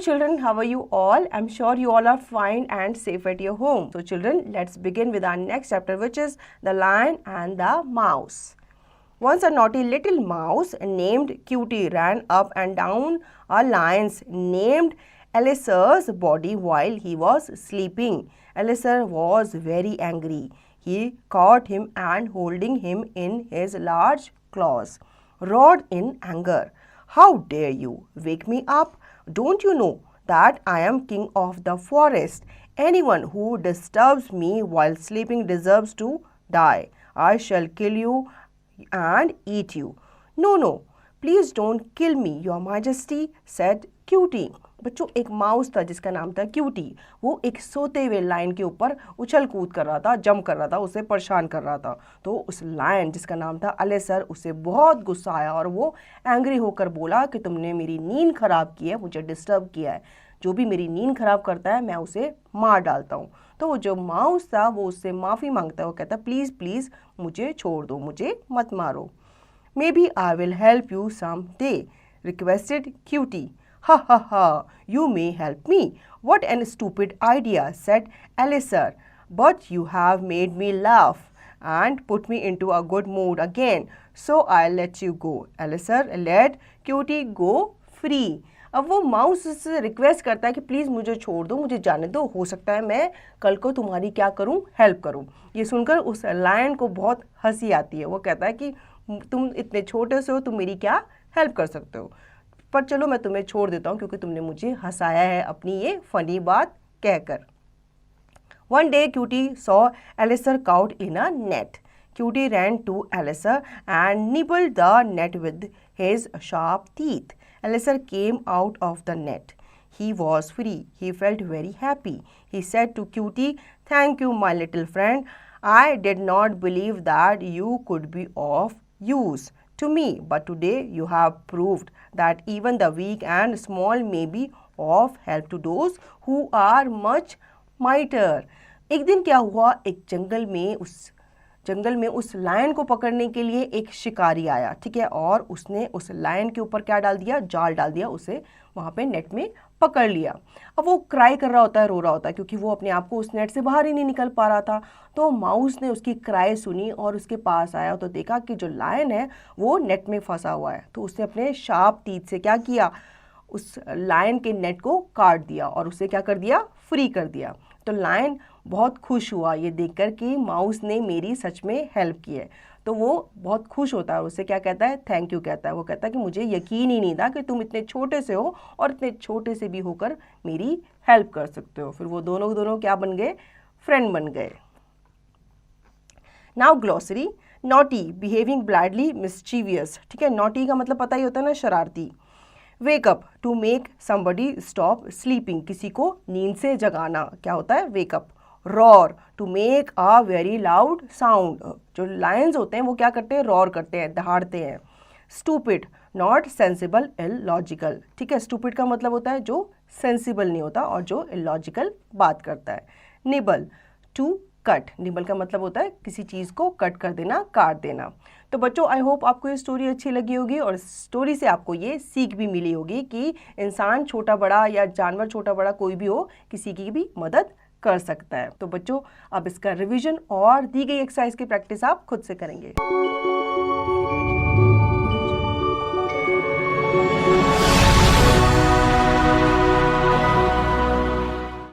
children, how are you all? I'm sure you all are fine and safe at your home. So children, let's begin with our next chapter, which is The Lion and the Mouse. Once a naughty little mouse named Cutie ran up and down a lion's named Eleazar's body while he was sleeping. Eleazar was very angry. He caught him and holding him in his large claws, roared in anger. How dare you wake me up? Don't you know that I am king of the forest? Anyone who disturbs me while sleeping deserves to die. I shall kill you and eat you. No, no, please don't kill me, your majesty, said Cutie. बच्चों, एक mouse था जिसका नाम था cutie. वो एक सोते हुए लायन के ऊपर उछल कूद कर रहा था, जंप कर रहा था, उसे परेशान कर रहा था. तो उस लायन जिसका नाम था अलेसर, उसे बहुत गुस्सा आया और वो एंग्री होकर बोला कि तुमने मेरी नींद खराब की है, मुझे डिस्टर्ब किया है. जो भी मेरी नींद खराब करता है मैं उसे मार डालता हूँ. तो वो जो माउस था वो उससे माफ़ी मांगता है. वो कहता है प्लीज़ प्लीज़ मुझे छोड़ दो, मुझे मत मारो. Maybe I will help you someday, requested cutie. Ha ha ha, you may help me. What an stupid idea, said Eleazar. But you have made me laugh and put me into a good mood again, so I'll let you go. Eleazar let Cutie go free. अब वो mouse से request करता है कि please मुझे छोड़ दो, मुझे जाने दो, हो सकता है मैं कल को तुम्हारी क्या करूं, हेल्प करूं. ये सुनकर उस लायन को बहुत हंसी आती है. वो कहता है कि तुम इतने छोटे से हो, तुम मेरी क्या हेल्प कर सकते हो, पर चलो मैं तुम्हें छोड़ देता हूँ क्योंकि तुमने मुझे हंसाया है अपनी ये फनी बात कहकर. One day Cutie saw Eleazar caught in a net. Cutie ran to Eleazar and nibbled the net with his sharp teeth. Eleazar came out of the net. He was free. He felt very happy. He said to Cutie, "Thank you, my little friend. I did not believe that you could be of use to me, but today you have proved that even the weak and small may be of help to those who are much mightier." एक दिन क्या हुआ, एक जंगल में उस lion को पकड़ने के लिए एक शिकारी आया, ठीक है, और उसने उस लायन के ऊपर क्या डाल दिया, जाल डाल दिया, उसे वहाँ पे नेट में पकड़ लिया. अब वो क्राई कर रहा होता है, रो रहा होता है, क्योंकि वो अपने आप को उस नेट से बाहर ही नहीं निकल पा रहा था. तो माउस ने उसकी क्राई सुनी और उसके पास आया तो देखा कि जो लायन है वो नेट में फंसा हुआ है. तो उसने अपने शार्प टीथ से क्या किया, उस लायन के नेट को काट दिया और उसे क्या कर दिया, फ्री कर दिया. तो लायन बहुत खुश हुआ ये देखकर कि माउस ने मेरी सच में हेल्प की है. तो वो बहुत खुश होता है और उसे क्या कहता है, थैंक यू कहता है. वो कहता है कि मुझे यकीन ही नहीं था कि तुम इतने छोटे से हो और इतने छोटे से भी होकर मेरी हेल्प कर सकते हो. फिर वो दोनों क्या बन गए, फ्रेंड बन गए. Now glossary. Naughty, behaving badly, mischievous. ठीक है, नॉटी का मतलब पता ही होता है ना, शरारती. Wake up, to make somebody stop sleeping, किसी को नींद से जगाना क्या होता है, wake up. Roar, to make a very loud sound. जो लायंस होते हैं वो क्या करते हैं, रॉर करते हैं, दहाड़ते हैं. Stupid, not sensible, illogical. ठीक है, स्टूपिड का मतलब होता है जो सेंसिबल नहीं होता और जो इलॉजिकल बात करता है. Nibble, to cut. निबल का मतलब होता है किसी चीज़ को कट कर देना, काट देना. तो बच्चों, आई होप आपको ये स्टोरी अच्छी लगी होगी और स्टोरी से आपको ये सीख भी मिली होगी कि इंसान छोटा बड़ा या जानवर छोटा बड़ा कोई भी हो, किसी की भी मदद कर सकता है. तो बच्चों, अब इसका रिवीजन और दी गई एक्सरसाइज की प्रैक्टिस आप खुद से करेंगे.